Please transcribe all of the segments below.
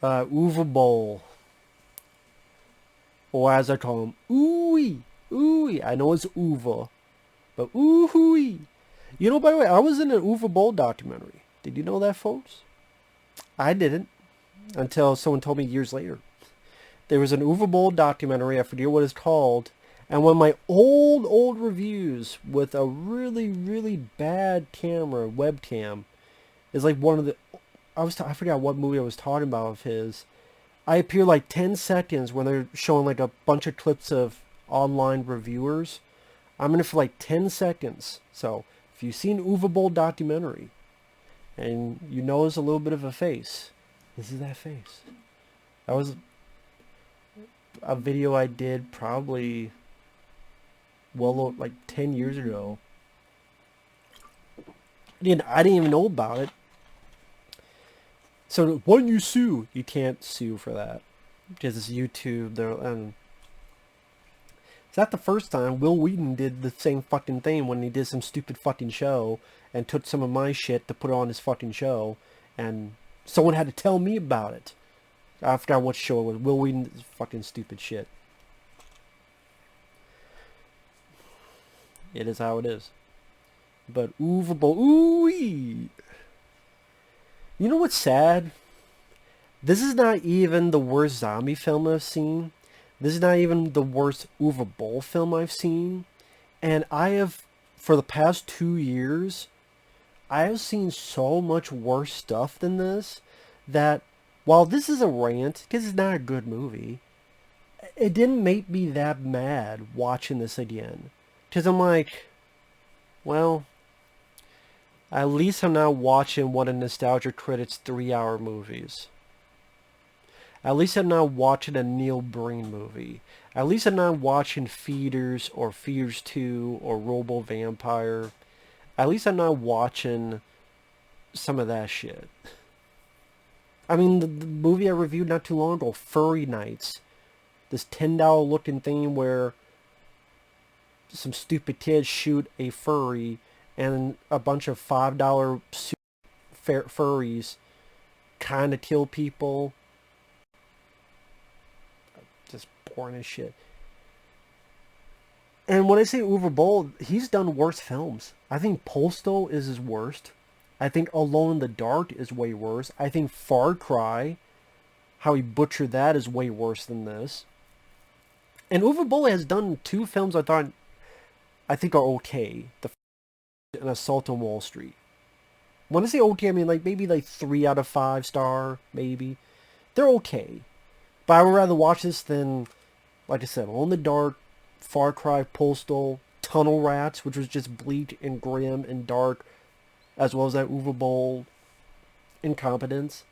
Uwe Boll, or as I call him, Ooey, Ooey. I know it's Uwe, but Ooey. You know, by the way, I was in an Uwe Boll documentary. Did you know that, folks? I didn't until someone told me years later. There was an Uwe Boll documentary. I forget what it's called. And one of my old reviews with a really bad camera, webcam, is like one of the. I forgot what movie I was talking about of his. I appear like 10 seconds when they're showing like a bunch of clips of online reviewers. I'm in it for like 10 seconds. So if you've seen Uwe Boll documentary and you notice a little bit of a face, this is that face. That was a video I did probably like 10 years ago. I didn't even know about it. So why don't you sue? You can't sue for that because it's YouTube. And it's not the first time. Will Wheaton did the same fucking thing when he did some stupid fucking show and took some of my shit to put on his fucking show, and someone had to tell me about it. I forgot what show it was. Will Wheaton's fucking stupid shit. It is how it is. But Uwe Boll, ooh. You know what's sad? This is not even the worst zombie film I've seen. This is not even the worst Uwe Boll film I've seen. And I have, for the past 2 years, I have seen so much worse stuff than this that while this is a rant, because it's not a good movie, it didn't make me that mad watching this again. Because I'm like, well, at least I'm not watching one of Nostalgia Critic's 3-hour movies. At least I'm not watching a Neil Breen movie. At least I'm not watching Feeders or Feeders 2 or Robo Vampire. At least I'm not watching some of that shit. I mean, the movie I reviewed not too long ago, Furry Nights. This $10 looking thing where some stupid kids shoot a furry and a bunch of $5 furries kind of kill people. Just boring as shit. And when I say Uwe Boll, he's done worse films. I think Postal is his worst. I think Alone in the Dark is way worse. I think Far Cry, how he butchered that, is way worse than this. And Uwe Boll has done 2 films I think are okay. An Assault on Wall Street. When I say okay, I mean like maybe like 3 out of 5 star, maybe. They're okay. But I would rather watch this than, like I said, Alone in the Dark, Far Cry, Postal, Tunnel Rats, which was just bleak and grim and dark, as well as that Uwe Boll incompetence.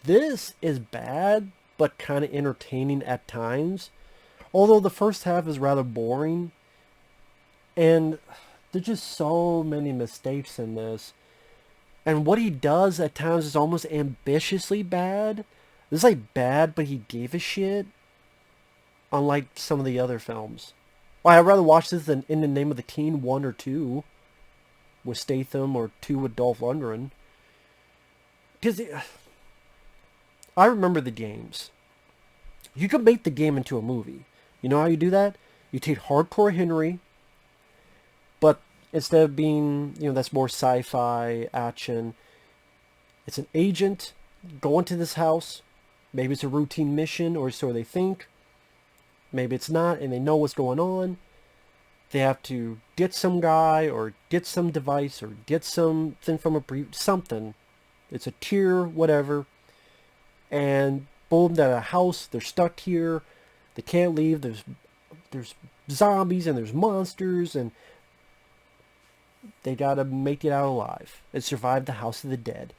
This is bad, but kind of entertaining at times. Although the first half is rather boring. And there's just so many mistakes in this. And what he does at times is almost ambitiously bad. This is like bad, but he gave a shit. Unlike some of the other films. Well, I'd rather watch this than In the Name of the King 1 or 2. With Statham, or 2 with Dolph Lundgren. Because I remember the games. You could make the game into a movie. You know how you do that? You take Hardcore Henry, but instead of being, that's more sci-fi, action, it's an agent going to this house. Maybe it's a routine mission, or so they think. Maybe it's not, and they know what's going on. They have to get some guy, or get some device, or get something from something. It's a tier, whatever. And boom, they're at a house. They're stuck here. They can't leave. There's zombies and there's monsters, and they gotta make it out alive and survive the House of the Dead.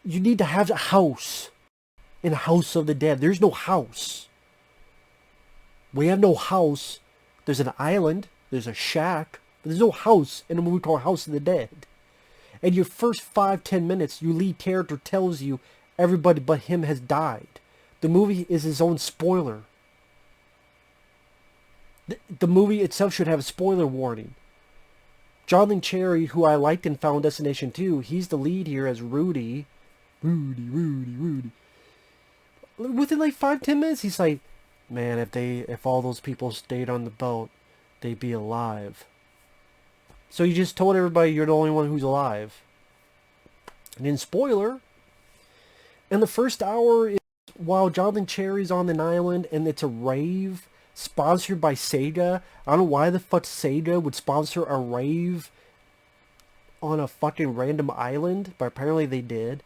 You need to have a house in a House of the Dead. There's no house. We have no house. There's an island. There's a shack. But there's no house in a movie called House of the Dead. And your first 5-10 minutes, your lead character tells you everybody but him has died. The movie is his own spoiler. The movie itself should have a spoiler warning. John Lee Cherry, who I liked in Final Destination 2, he's the lead here as Rudy, Rudy. Within like 5-10 minutes, he's like, man, if all those people stayed on the boat, they'd be alive. So you just told everybody you're the only one who's alive. And then spoiler, and the first hour is while Jonathan Cherry's on an island and it's a rave sponsored by Sega. I don't know why the fuck Sega would sponsor a rave on a fucking random island, but apparently they did.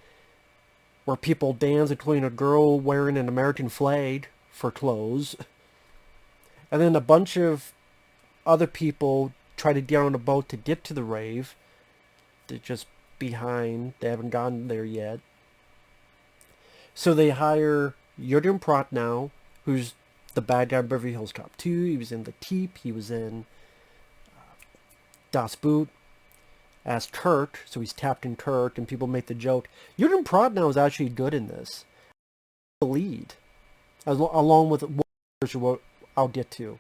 Where people dance, including a girl wearing an American flag for clothes. And then a bunch of other people try to get on a boat to get to the rave. They're just behind. They haven't gotten there yet. So they hire Jürgen Prochnow, who's the bad guy in Beverly Hills Cop 2. He was in The Keep. He was in Das Boot as Kirk. So he's Captain Kirk, and people make the joke. Jürgen Prochnow is actually good in this. The lead, along with what I'll get to.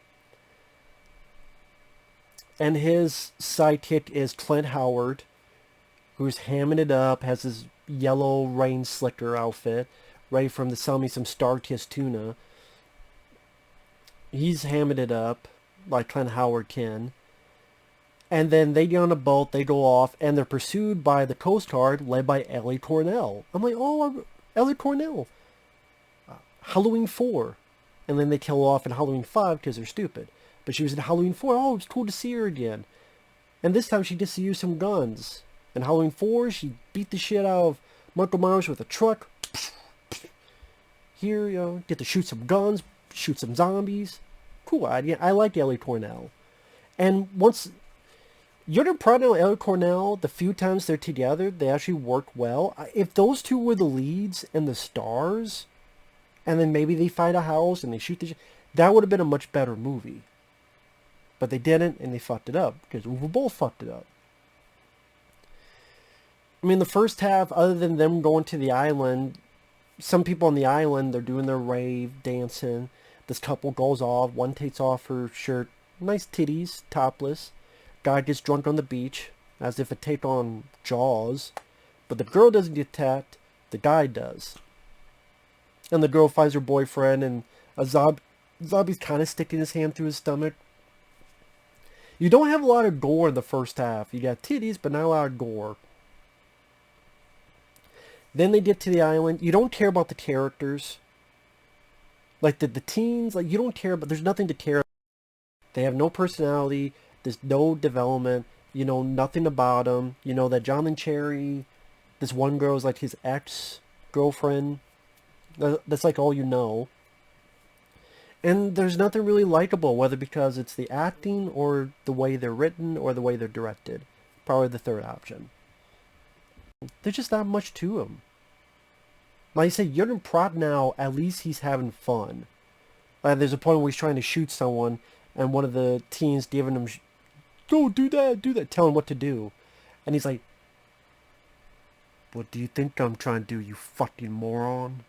And his sidekick is Clint Howard, who's hamming it up, has his yellow rain slicker outfit, ready for him to sell me some Star-Kissed tuna. He's hamming it up like Clint Howard can. And then they get on a boat, they go off, and they're pursued by the Coast Guard led by Ellie Cornell. I'm like, oh, Ellie Cornell. Halloween 4. And then they kill off in Halloween 5 because they're stupid. But she was in Halloween 4. Oh, it was cool to see her again. And this time she gets to use some guns. In Halloween 4, she beat the shit out of Michael Myers with a truck. Here, get to shoot some guns, shoot some zombies. Cool idea. I like Ellie Cornell. And once Jürgen Prochnow and Ellie Cornell, the few times they're together, they actually work well. If those two were the leads and the stars, and then maybe they find a house and they shoot the shit, that would have been a much better movie. But they didn't, and they fucked it up, because Uwe Boll fucked it up. I mean, the first half, other than them going to the island, some people on the island, they're doing their rave, dancing. This couple goes off. One takes off her shirt. Nice titties, topless. Guy gets drunk on the beach, as if it taped on Jaws. But the girl doesn't get tapped. The guy does. And the girl finds her boyfriend, and a zombie's kind of sticking his hand through his stomach. You don't have a lot of gore in the first half. You got titties, but not a lot of gore. Then they get to the island. You don't care about the characters. Like the teens, like you don't care about, there's nothing to care about. They have no personality. There's no development. You know nothing about them. You know that Jonathan Cherry, this one girl is like his ex-girlfriend. That's like all you know. And there's nothing really likable, whether because it's the acting or the way they're written or the way they're directed. Probably the third option. There's just not much to him. Like I said, Jürgen Prochnow, at least he's having fun. There's a point where he's trying to shoot someone, and one of the teens giving him, go do that, telling him what to do. And he's like, what do you think I'm trying to do, you fucking moron?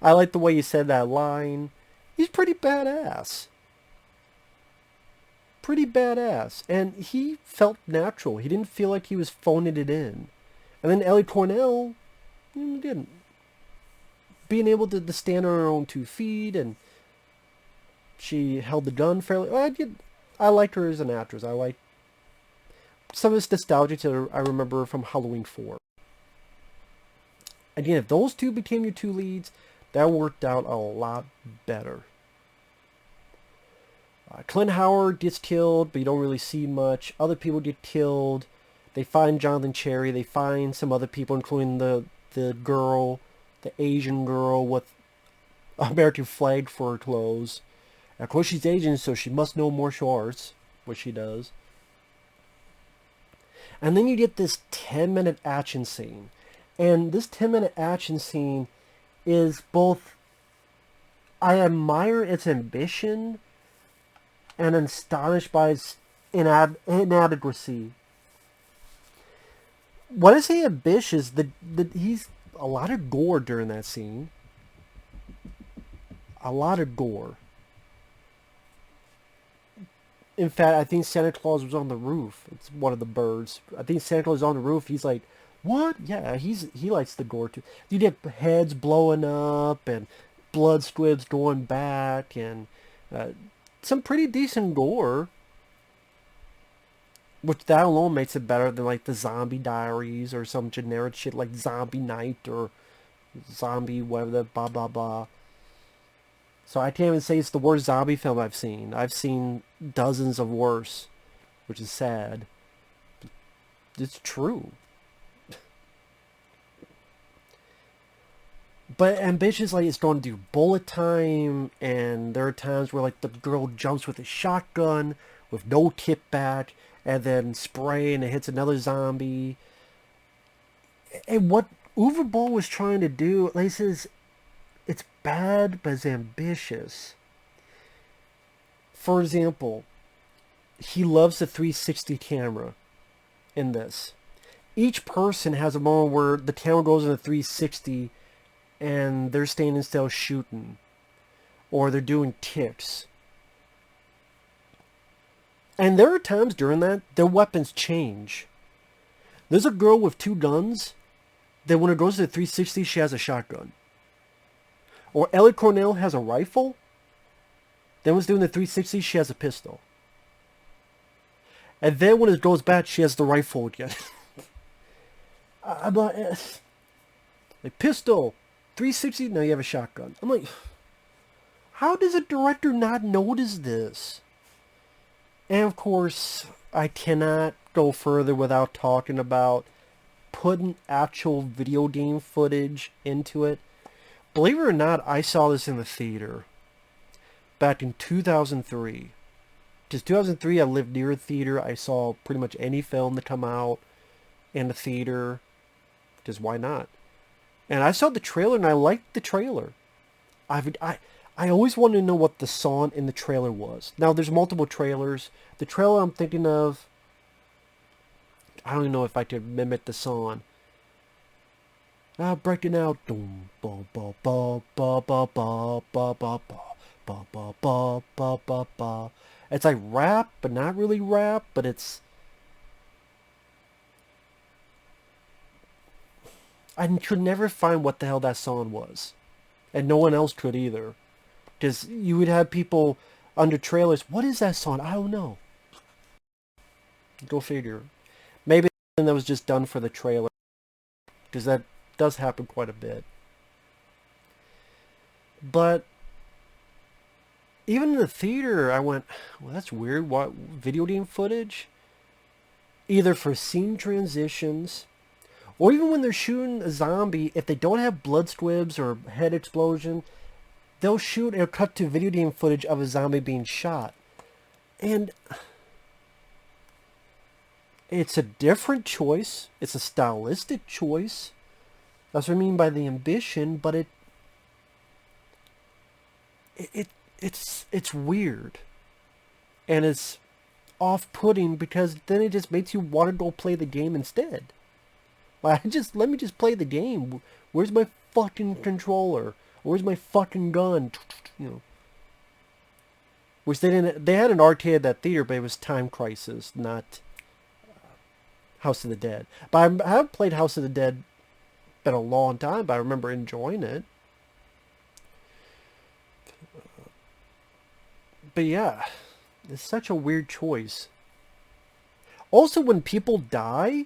I like the way he said that line. He's pretty badass. Pretty badass. And he felt natural. He didn't feel like he was phoning it in. And then Ellie Cornell, didn't. Being able to stand on her own 2 feet, and she held the gun fairly. I liked her as an actress. I like some of this nostalgia to I remember from Halloween 4. Again, if those two became your 2 leads, that worked out a lot better. Clint Howard gets killed, but you don't really see much. Other people get killed. They find Jonathan Cherry. They find some other people, including the girl, the Asian girl with American flag for her clothes. And of course, she's Asian, so she must know martial arts, which she does. And then you get this 10-minute action scene. And this 10-minute action scene is both, I admire its ambition and astonished by its inadequacy. When I say ambitious, he's a lot of gore during that scene. A lot of gore. In fact, I think Santa Claus was on the roof. It's one of the birds. I think Santa Claus is on the roof. He's like What? Yeah, he likes the gore too. You get heads blowing up and blood squibs going back and uh, some pretty decent gore, which that alone makes it better than like the Zombie Diaries or some generic shit like Zombie Night or Zombie whatever the blah blah blah. So I can't even say it's the worst zombie film I've seen. I've seen dozens of worse, which is sad. It's true. But Ambitious, like, it's going to do bullet time, and there are times where, like, the girl jumps with a shotgun with no tip back, and then spray, and it hits another zombie. And what Uwe Boll was trying to do, like, he says, it's bad, but it's ambitious. For example, he loves the 360 camera in this. Each person has a moment where the camera goes in a 360 and they're standing still shooting, or they're doing ticks. And there are times during that their weapons change. There's a girl with 2 guns that when it goes to the 360 she has a shotgun. Or Ellie Cornell has a rifle. Then when it's doing the 360 she has a pistol. And then when it goes back she has the rifle again. I'm like pistol. 360, now you have a shotgun. I'm like, how does a director not notice this? And of course, I cannot go further without talking about putting actual video game footage into it. Believe it or not, I saw this in the theater back in 2003. Because 2003, I lived near a theater. I saw pretty much any film that come out in the theater. Because why not? And I saw the trailer and I liked the trailer. I always wanted to know what the song in the trailer was. Now there's multiple trailers. The trailer I'm thinking of, I don't even know if I could mimic the song. Breaking out. Boom, ba ba ba ba ba ba ba ba ba ba ba ba ba ba. It's like rap, but not really rap, but it's. I could never find what the hell that song was. And no one else could either. Because you would have people under trailers, what is that song? I don't know. Go figure. Maybe that was just done for the trailer. Because that does happen quite a bit. But even in the theater, I went, well, that's weird. What, video game footage? Either for scene transitions, or even when they're shooting a zombie, if they don't have blood squibs or head explosion, they'll shoot or cut to video game footage of a zombie being shot. And it's a different choice. It's a stylistic choice. That's what I mean by the ambition, but it's weird. And it's off-putting because then it just makes you want to go play the game instead. Like, let me just play the game. Where's my fucking controller? Where's my fucking gun? You know. Which they didn't. They had an arcade at that theater, but it was Time Crisis, not House of the Dead. But I haven't played House of the Dead in a long time, but I remember enjoying it. But yeah, it's such a weird choice. Also, when people die,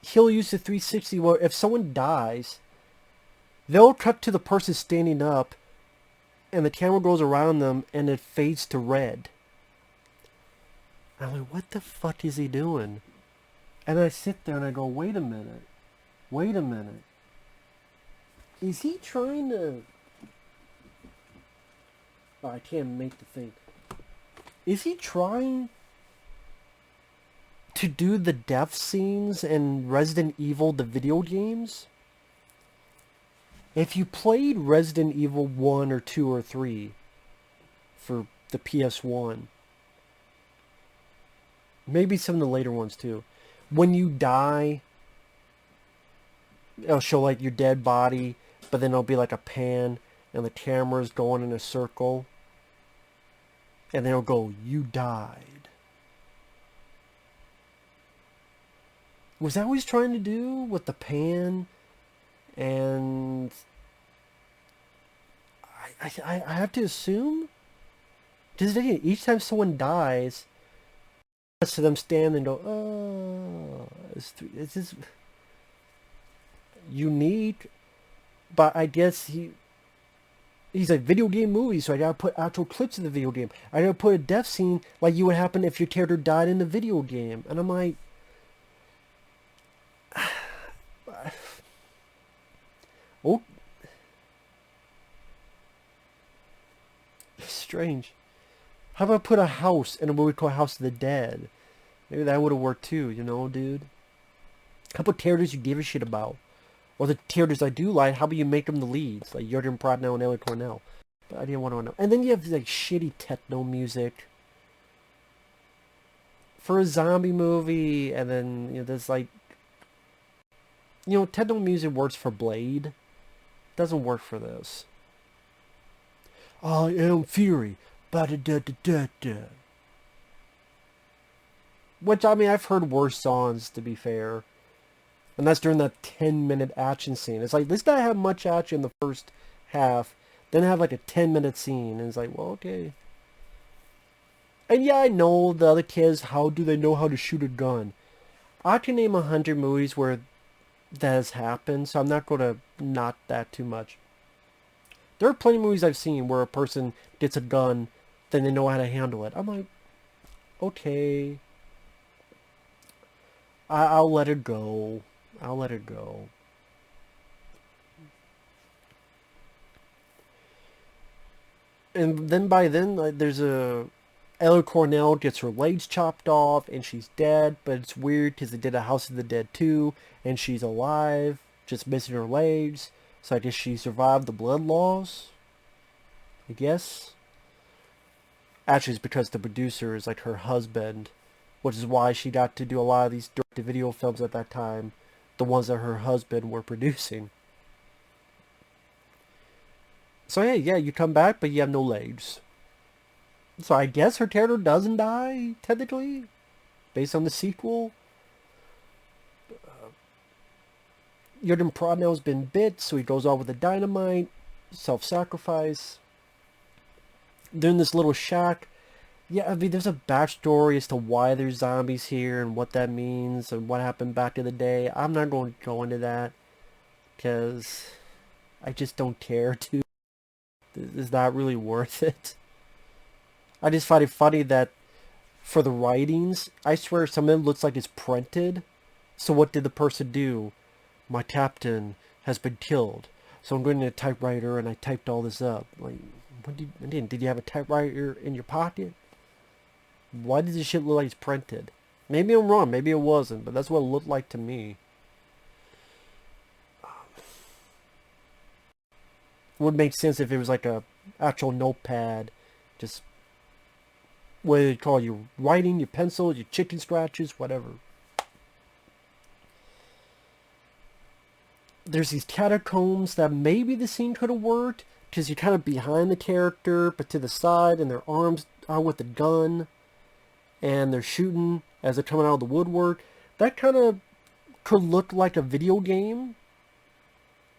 he'll use the 360 where if someone dies, they'll cut to the person standing up and the camera goes around them and it fades to red. I'm like, what the fuck is he doing? And I sit there and I go, wait a minute. Is he trying to... Oh, I can't make the thing. Is he trying to do the death scenes in Resident Evil, the video games? If you played Resident Evil 1 or 2 or 3 for the PS1, maybe some of the later ones too, when you die, it'll show like your dead body, but then it'll be like a pan and the camera's going in a circle, and then it'll go, you died. Was that what he's trying to do with the pan? And I have to assume, just each time someone dies, to them stand and go, oh, it's just unique. But I guess he's a video game movie, so I gotta put actual clips of the video game. I gotta put a death scene like you would happen if your character died in the video game. And I'm like, oh, strange. How about put a house in a movie called House of the Dead? Maybe that would have worked too, you know, dude. How about characters you give a shit about? Or the characters I do like, how about you make them the leads? Like Jürgen Prochnow and Ellie Cornell. But I didn't want to know. And then you have like shitty techno music for a zombie movie. And then, you know, there's like, you know, techno music works for Blade. Doesn't work for this. I am Fury. Ba-da-da-da-da-da. Which, I mean, I've heard worse songs, to be fair. And that's during that 10-minute action scene. It's like, let's not have much action in the first half, then have like a 10-minute scene. And it's like, well, okay. And yeah, I know the other kids, how do they know how to shoot a gun? I can name 100 movies where that has happened, so I'm not going to knock that too much. There are plenty of movies I've seen where a person gets a gun, then they know how to handle it. I'm like, okay. I'll let it go. I'll let it go. And then by then, like, there's a... Ellie Cornell gets her legs chopped off, and she's dead, but it's weird because they did a House of the Dead 2, and she's alive, just missing her legs. So I guess she survived the blood loss, I guess. Actually, it's because the producer is like her husband, which is why she got to do a lot of these direct-to-video films at that time, the ones that her husband were producing. So hey, yeah, you come back, but you have no legs. So I guess her character doesn't die, technically, based on the sequel. Jürgen Prochnow been bit, so he goes off with the dynamite, self-sacrifice. They're in this little shack. Yeah, I mean, there's a backstory as to why there's zombies here and what that means and what happened back in the day. I'm not going to go into that because I just don't care to. It's not really worth it. I just find it funny that for the writings, I swear some of it looks like it's printed. So what did the person do? My captain has been killed. So I'm going to a typewriter and I typed all this up. Like, did you have a typewriter in your pocket? Why does this shit look like it's printed? Maybe I'm wrong. Maybe it wasn't. But that's what it looked like to me. It would make sense if it was like a actual notepad. Just, what do they call you? Writing, your pencil, your chicken scratches, whatever. There's these catacombs that maybe the scene could have worked. Because you're kind of behind the character, but to the side, and their arms are with the gun. And they're shooting as they're coming out of the woodwork. That kind of could look like a video game.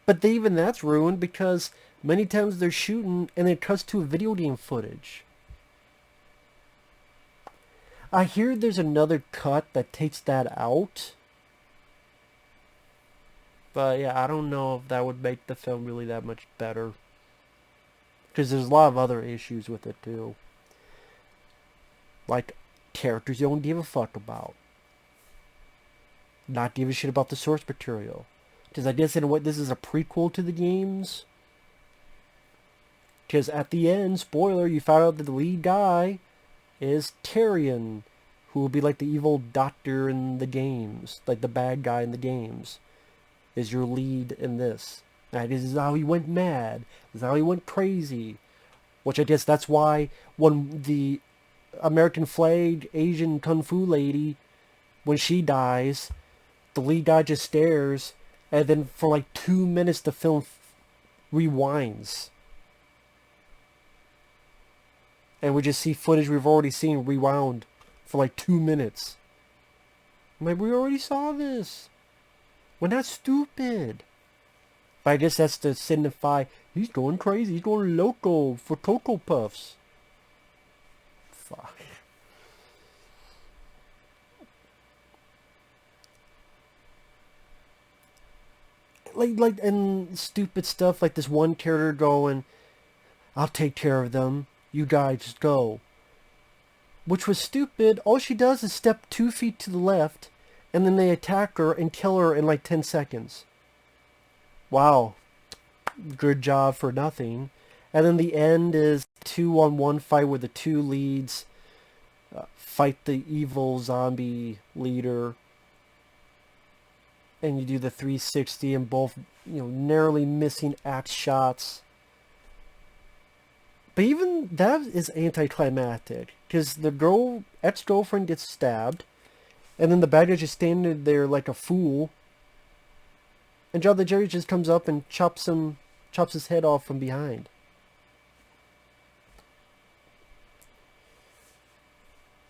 But even that's ruined because many times they're shooting and it cuts to a video game footage. I hear there's another cut that takes that out. But yeah, I don't know if that would make the film really that much better. Because there's a lot of other issues with it too. Like characters you don't give a fuck about. Not give a shit about the source material. Because I guess in a way this is a prequel to the games. Because at the end, spoiler, you found out that the lead guy is Tyron, who will be like the evil doctor in the games. Like the bad guy in the games. Is your lead in this. And this is how he went mad. This is how he went crazy. Which I guess that's why when the American flag Asian Kung Fu lady, when she dies, the lead guy just stares, and then for like 2 minutes the film rewinds. And we just see footage we've already seen rewound for like 2 minutes. I'm like, we already saw this. We're not stupid. But I guess that's to signify he's going crazy. He's going loco for Cocoa Puffs. Fuck. And stupid stuff like this one character going, I'll take care of them. You guys just go. Which was stupid. All she does is step 2 feet to the left, and then they attack her and kill her in like 10 seconds. Wow. Good job for nothing. And then the end is 2-on-1 fight where the two leads fight the evil zombie leader. And you do the 360 and both, narrowly missing axe shots. But even that is anticlimactic. Because the ex-girlfriend gets stabbed. And then the bad guy just standing there like a fool. And John the Jerry just comes up and chops his head off from behind.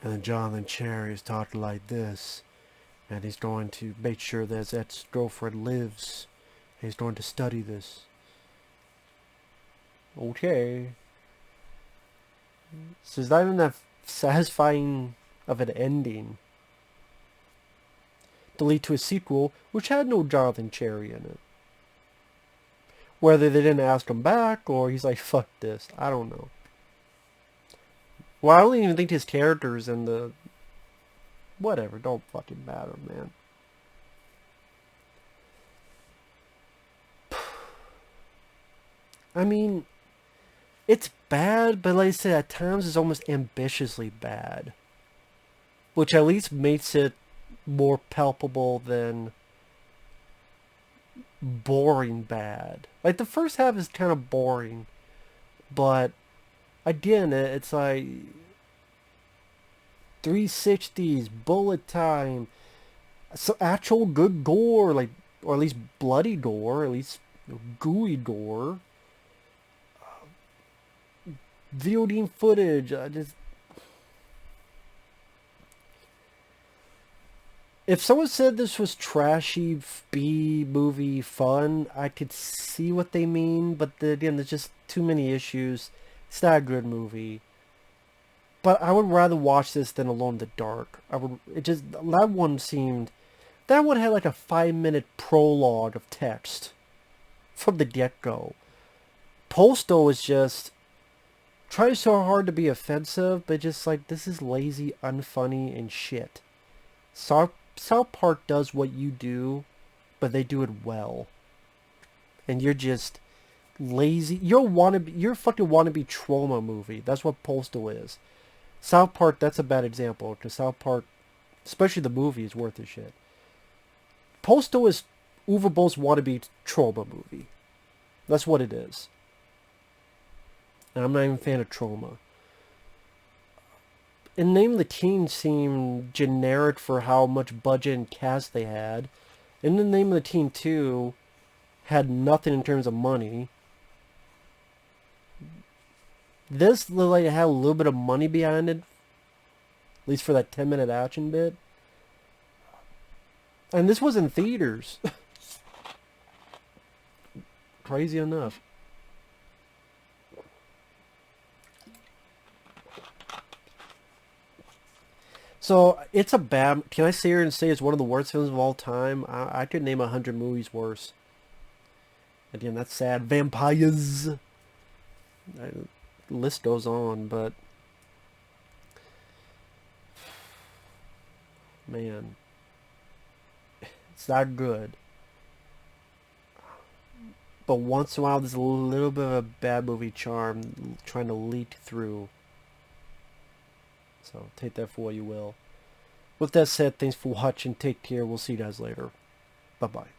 And then Jonathan Cherry is talking like this. And he's going to make sure that his ex-girlfriend lives. He's going to study this. Okay. So it's not even that satisfying of an ending to lead to a sequel, which had no Jonathan Cherry in it. Whether they didn't ask him back, or he's like, fuck this. I don't know. Well, I don't even think his characters in the... Whatever, don't fucking matter, man. I mean, it's bad, but like I said, at times it's almost ambitiously bad. Which at least makes it more palpable than boring bad. Like, the first half is kind of boring. But, again, it's like... 360s, bullet time, so actual good gore, like, or at least bloody gore, at least gooey gore, VOD footage. If someone said this was trashy B-movie fun, I could see what they mean, but again, there's just too many issues. It's not a good movie. But I would rather watch this than Alone in the Dark. That one had like a 5-minute prologue of text from the get-go. Postal is just, tries so hard to be offensive, but just like, this is lazy, unfunny, and shit. South Park does what you do, but they do it well. And you're just lazy. You're a fucking wannabe trauma movie. That's what Postal is. South Park, that's a bad example, because South Park, especially the movie, is worth the shit. Postal is Uwe Boll's wannabe trauma movie. That's what it is. And I'm not even a fan of trauma. And Name the Teen seemed generic for how much budget and cast they had. And the Name of the Teen 2 had nothing in terms of money. This looked like it had a little bit of money behind it. At least for that 10-minute action bit. And this was in theaters. Crazy enough. So, it's a bad... Can I sit here and say it's one of the worst films of all time? I could name 100 movies worse. Again, that's sad. Vampires. The list goes on, but... Man. It's not good. But once in a while, there's a little bit of a bad movie charm trying to leak through. So, take that for what you will. With that said, thanks for watching. Take care. We'll see you guys later. Bye-bye.